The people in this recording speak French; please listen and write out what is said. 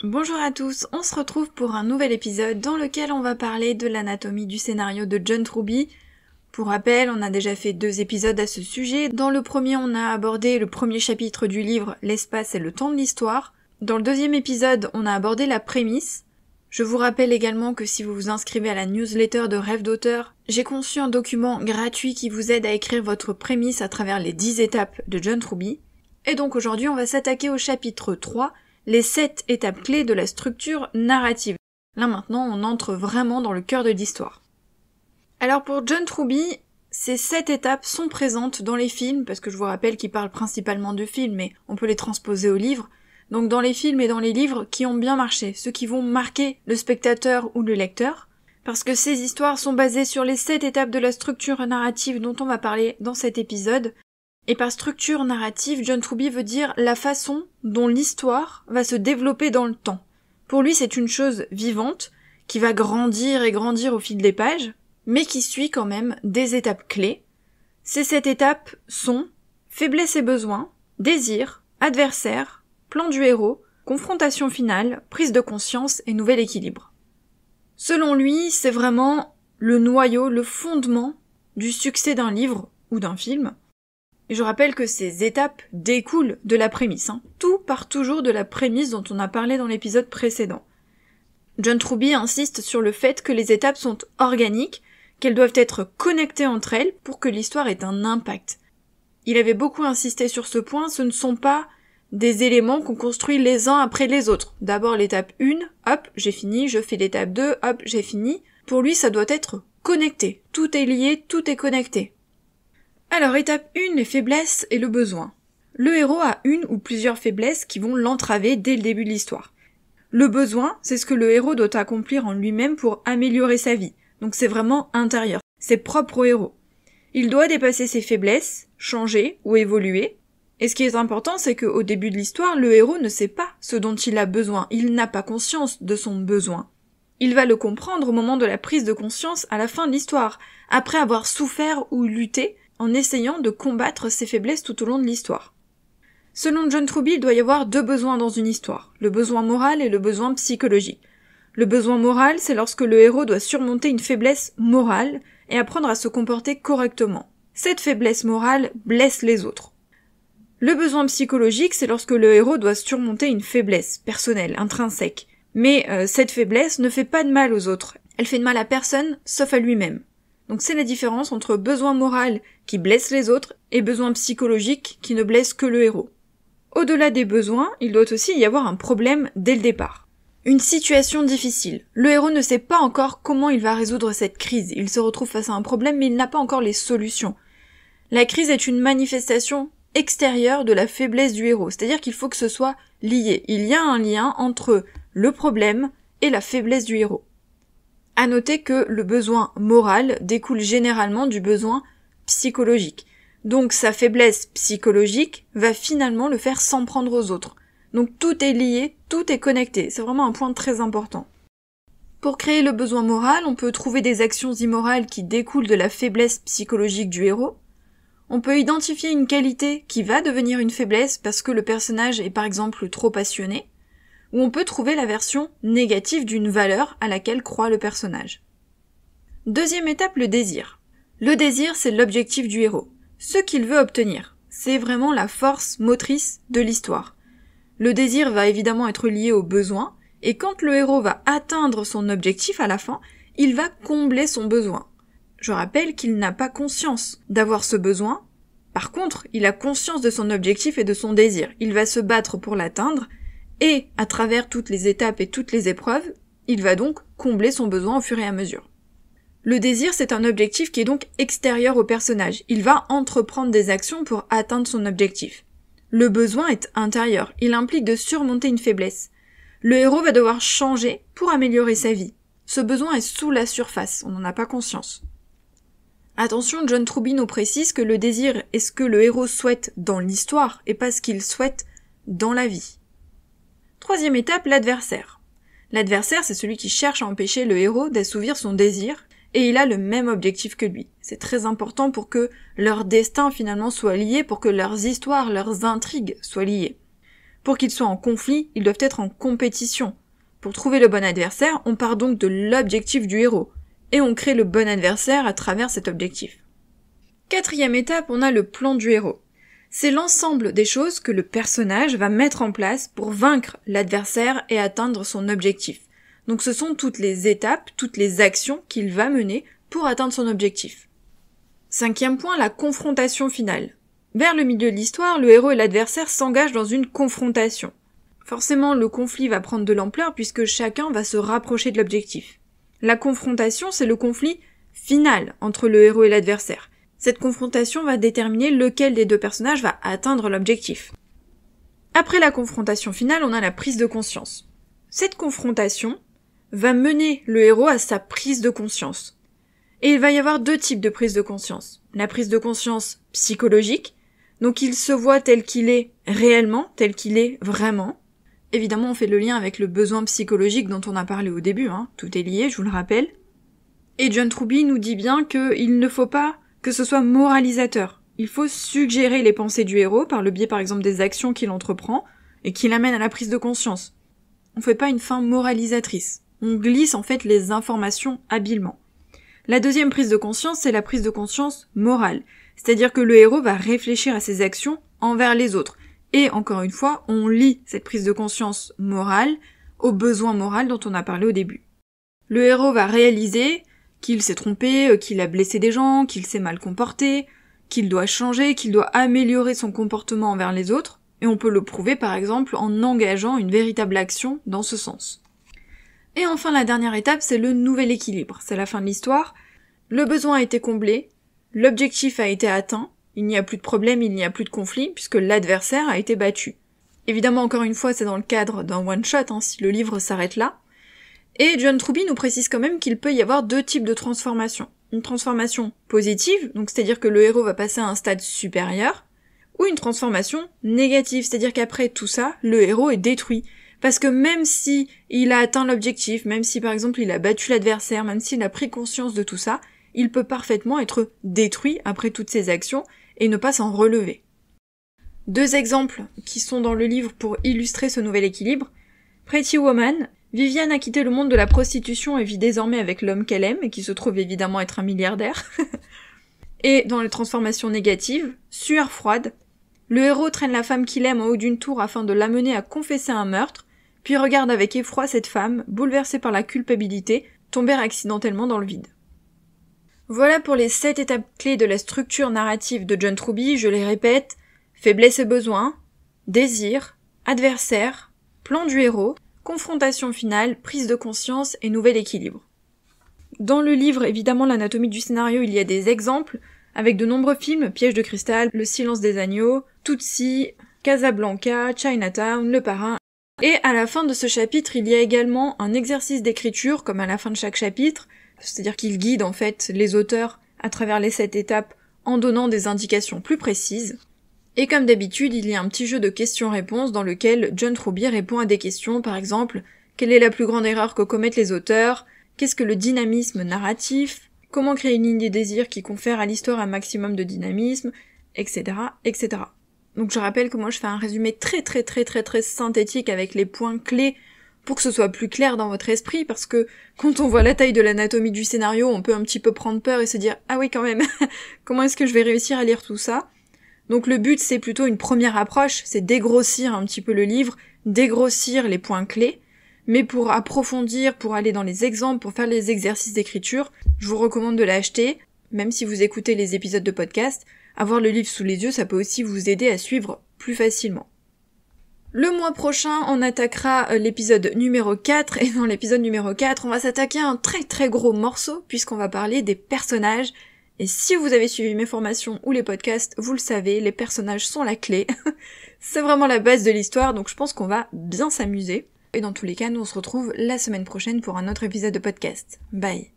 Bonjour à tous, on se retrouve pour un nouvel épisode dans lequel on va parler de l'anatomie du scénario de John Truby. Pour rappel, on a déjà fait 2 épisodes à ce sujet. Dans le premier, on a abordé le premier chapitre du livre « L'espace et le temps de l'histoire ». Dans le deuxième épisode, on a abordé la prémisse. Je vous rappelle également que si vous vous inscrivez à la newsletter de Rêve d'auteur, j'ai conçu un document gratuit qui vous aide à écrire votre prémisse à travers les 10 étapes de John Truby. Et donc aujourd'hui, on va s'attaquer au chapitre 3, les 7 étapes clés de la structure narrative. Là maintenant, on entre vraiment dans le cœur de l'histoire. Alors pour John Truby, ces 7 étapes sont présentes dans les films, parce que je vous rappelle qu'il parle principalement de films, mais on peut les transposer aux livres. Donc dans les films et dans les livres qui ont bien marché, ceux qui vont marquer le spectateur ou le lecteur, parce que ces histoires sont basées sur les 7 étapes de la structure narrative dont on va parler dans cet épisode. Et par structure narrative, John Truby veut dire la façon dont l'histoire va se développer dans le temps. Pour lui, c'est une chose vivante, qui va grandir et grandir au fil des pages, mais qui suit quand même des étapes clés. Ces 7 étapes sont faiblesse et besoin, désir, adversaire, plan du héros, confrontation finale, prise de conscience et nouvel équilibre. Selon lui, c'est vraiment le noyau, le fondement du succès d'un livre ou d'un film. Et je rappelle que ces étapes découlent de la prémisse. Tout part toujours de la prémisse dont on a parlé dans l'épisode précédent. John Truby insiste sur le fait que les étapes sont organiques, qu'elles doivent être connectées entre elles pour que l'histoire ait un impact. Il avait beaucoup insisté sur ce point, ce ne sont pas des éléments qu'on construit les uns après les autres. D'abord l'étape 1, hop, j'ai fini, je fais l'étape 2, hop, j'ai fini. Pour lui, ça doit être connecté. Tout est lié, tout est connecté. Alors, étape 1, les faiblesses et le besoin. Le héros a une ou plusieurs faiblesses qui vont l'entraver dès le début de l'histoire. Le besoin, c'est ce que le héros doit accomplir en lui-même pour améliorer sa vie. Donc c'est vraiment intérieur, c'est propre au héros. Il doit dépasser ses faiblesses, changer ou évoluer. Et ce qui est important, c'est qu'au début de l'histoire, le héros ne sait pas ce dont il a besoin, il n'a pas conscience de son besoin. Il va le comprendre au moment de la prise de conscience à la fin de l'histoire, après avoir souffert ou lutté, en essayant de combattre ses faiblesses tout au long de l'histoire. Selon John Truby, il doit y avoir 2 besoins dans une histoire, le besoin moral et le besoin psychologique. Le besoin moral, c'est lorsque le héros doit surmonter une faiblesse morale et apprendre à se comporter correctement. Cette faiblesse morale blesse les autres. Le besoin psychologique, c'est lorsque le héros doit surmonter une faiblesse personnelle, intrinsèque. Mais cette faiblesse ne fait pas de mal aux autres, elle fait de mal à personne, sauf à lui-même. Donc c'est la différence entre besoin moral qui blesse les autres et besoin psychologique qui ne blesse que le héros. Au-delà des besoins, il doit aussi y avoir un problème dès le départ. Une situation difficile. Le héros ne sait pas encore comment il va résoudre cette crise. Il se retrouve face à un problème mais il n'a pas encore les solutions. La crise est une manifestation extérieure de la faiblesse du héros, c'est-à-dire qu'il faut que ce soit lié. Il y a un lien entre le problème et la faiblesse du héros. À noter que le besoin moral découle généralement du besoin psychologique. Donc sa faiblesse psychologique va finalement le faire s'en prendre aux autres. Donc tout est lié, tout est connecté. C'est vraiment un point très important. Pour créer le besoin moral, on peut trouver des actions immorales qui découlent de la faiblesse psychologique du héros. On peut identifier une qualité qui va devenir une faiblesse parce que le personnage est par exemple trop passionné. Ou on peut trouver la version négative d'une valeur à laquelle croit le personnage. Deuxième étape, le désir. Le désir, c'est l'objectif du héros. Ce qu'il veut obtenir. C'est vraiment la force motrice de l'histoire. Le désir va évidemment être lié au besoin, et quand le héros va atteindre son objectif à la fin, il va combler son besoin. Je rappelle qu'il n'a pas conscience d'avoir ce besoin. Par contre, il a conscience de son objectif et de son désir. Il va se battre pour l'atteindre, et, à travers toutes les étapes et toutes les épreuves, il va donc combler son besoin au fur et à mesure. Le désir, c'est un objectif qui est donc extérieur au personnage. Il va entreprendre des actions pour atteindre son objectif. Le besoin est intérieur. Il implique de surmonter une faiblesse. Le héros va devoir changer pour améliorer sa vie. Ce besoin est sous la surface, on n'en a pas conscience. Attention, John Truby nous précise que le désir est ce que le héros souhaite dans l'histoire et pas ce qu'il souhaite dans la vie. Troisième étape, l'adversaire. L'adversaire, c'est celui qui cherche à empêcher le héros d'assouvir son désir, et il a le même objectif que lui. C'est très important pour que leur destin finalement soit lié, pour que leurs histoires, leurs intrigues soient liées. Pour qu'ils soient en conflit, ils doivent être en compétition. Pour trouver le bon adversaire, on part donc de l'objectif du héros, et on crée le bon adversaire à travers cet objectif. Quatrième étape, on a le plan du héros. C'est l'ensemble des choses que le personnage va mettre en place pour vaincre l'adversaire et atteindre son objectif. Donc ce sont toutes les étapes, toutes les actions qu'il va mener pour atteindre son objectif. Cinquième point, la confrontation finale. Vers le milieu de l'histoire, le héros et l'adversaire s'engagent dans une confrontation. Forcément, le conflit va prendre de l'ampleur puisque chacun va se rapprocher de l'objectif. La confrontation, c'est le conflit final entre le héros et l'adversaire. Cette confrontation va déterminer lequel des deux personnages va atteindre l'objectif. Après la confrontation finale, on a la prise de conscience. Cette confrontation va mener le héros à sa prise de conscience. Et il va y avoir deux types de prise de conscience. La prise de conscience psychologique, donc il se voit tel qu'il est réellement, tel qu'il est vraiment. Évidemment, on fait le lien avec le besoin psychologique dont on a parlé au début, tout est lié, je vous le rappelle. Et John Truby nous dit bien qu'il ne faut pas que ce soit moralisateur. Il faut suggérer les pensées du héros par le biais par exemple des actions qu'il entreprend et qui l'amènent à la prise de conscience. On fait pas une fin moralisatrice. On glisse en fait les informations habilement. La deuxième prise de conscience, c'est la prise de conscience morale. C'est-à-dire que le héros va réfléchir à ses actions envers les autres. Et encore une fois, on lie cette prise de conscience morale au besoin moral dont on a parlé au début. Le héros va réaliser qu'il s'est trompé, qu'il a blessé des gens, qu'il s'est mal comporté, qu'il doit changer, qu'il doit améliorer son comportement envers les autres, et on peut le prouver par exemple en engageant une véritable action dans ce sens. Et enfin la dernière étape, c'est le nouvel équilibre, c'est la fin de l'histoire. Le besoin a été comblé, l'objectif a été atteint, il n'y a plus de problème, il n'y a plus de conflit, puisque l'adversaire a été battu. Évidemment, encore une fois, c'est dans le cadre d'un one-shot, si le livre s'arrête là. Et John Truby nous précise quand même qu'il peut y avoir deux types de transformations. Une transformation positive, donc c'est-à-dire que le héros va passer à un stade supérieur, ou une transformation négative, c'est-à-dire qu'après tout ça, le héros est détruit. Parce que même si il a atteint l'objectif, même si par exemple il a battu l'adversaire, même s'il a pris conscience de tout ça, il peut parfaitement être détruit après toutes ses actions et ne pas s'en relever. Deux exemples qui sont dans le livre pour illustrer ce nouvel équilibre. Pretty Woman, Viviane a quitté le monde de la prostitution et vit désormais avec l'homme qu'elle aime, et qui se trouve évidemment être un milliardaire. Et dans les transformations négatives, Sueur froide, le héros traîne la femme qu'il aime en haut d'une tour afin de l'amener à confesser un meurtre, puis regarde avec effroi cette femme, bouleversée par la culpabilité, tomber accidentellement dans le vide. Voilà pour les 7 étapes clés de la structure narrative de John Truby, je les répète, faiblesse et besoin, désir, adversaire, plan du héros, confrontation finale, prise de conscience et nouvel équilibre. Dans le livre, évidemment, l'anatomie du scénario, il y a des exemples, avec de nombreux films, Piège de cristal, Le silence des agneaux, Tootsie, Casablanca, Chinatown, Le Parrain. Et à la fin de ce chapitre, il y a également un exercice d'écriture, comme à la fin de chaque chapitre, c'est-à-dire qu'il guide en fait les auteurs à travers les 7 étapes en donnant des indications plus précises. Et comme d'habitude, il y a un petit jeu de questions-réponses dans lequel John Truby répond à des questions, par exemple, quelle est la plus grande erreur que commettent les auteurs? Qu'est-ce que le dynamisme narratif? Comment créer une ligne de désir qui confère à l'histoire un maximum de dynamisme? Etc., etc. Donc je rappelle que moi je fais un résumé très synthétique avec les points clés pour que ce soit plus clair dans votre esprit, parce que quand on voit la taille de l'anatomie du scénario, on peut un petit peu prendre peur et se dire « Ah oui quand même, comment est-ce que je vais réussir à lire tout ça ?» Donc le but c'est plutôt une première approche, c'est dégrossir un petit peu le livre, dégrossir les points clés, mais pour approfondir, pour aller dans les exemples, pour faire les exercices d'écriture, je vous recommande de l'acheter, même si vous écoutez les épisodes de podcast, avoir le livre sous les yeux, ça peut aussi vous aider à suivre plus facilement. Le mois prochain, on attaquera l'épisode numéro 4, et dans l'épisode numéro 4, on va s'attaquer à un très gros morceau, puisqu'on va parler des personnages. Et si vous avez suivi mes formations ou les podcasts, vous le savez, les personnages sont la clé. C'est vraiment la base de l'histoire, donc je pense qu'on va bien s'amuser. Et dans tous les cas, nous on se retrouve la semaine prochaine pour un autre épisode de podcast. Bye!